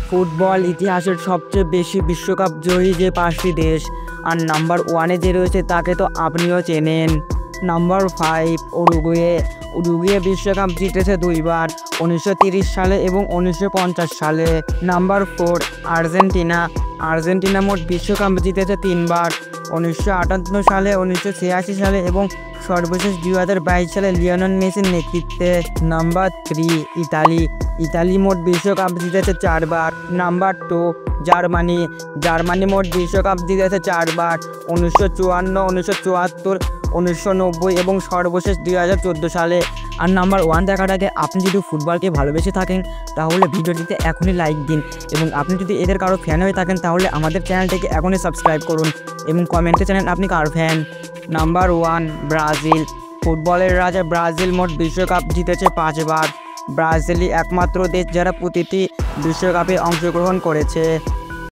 Football ইতিহাসের সবচেয়ে বেশি বিশ্বকাপ জয়ী যে 5টি দেশ, আর নাম্বার 1-এ যে রয়েছে তাকে তো আপনিও চেনেন। Number 5 Uruguay. উরুগুয়ে বিশ্বকাপ জিতেছে 2বার, 1930 সালে এবং 1950 সালে। Number 4 Argentina. আর্জেন্টিনা মোট বিশ্বকাপ জিতেছে 3বার, 1958 সালে, 1986 সালে এবং সর্বশেষ 2022 সালে লিওনেল মেসির নেতৃত্বে। Number 3 Italy. ইতালি মোট বিশ্বকাপ জিতেছে 4বার। Number 2 Germany. জার্মানি মোট বিশ্বকাপ জিতেছে 4বার, 1954, 1974, 1990 এবং সর্বশেষ 2014 সালে। আর নাম্বার 1 দেখার আগে আপনি যদি ফুটবলকে ভালোবেসে থাকেন তাহলে ভিডিওটিতে এখনই লাইক দিন, এবং আপনি যদি এদের কারো ফ্যান হয়ে থাকেন তাহলে আমাদের চ্যানেলটিকে এখনই সাবস্ক্রাইব করুন এবং কমেন্টে জানান আপনি কার ফ্যান। Number 1 Brazil. ফুটবলের রাজা ব্রাজিল মোট বিশ্বকাপ জিতেছে 5বার। ব্রাজিলই একমাত্র দেশ যারা প্রতিটি বিশ্বকাপে অংশগ্রহণ করেছে।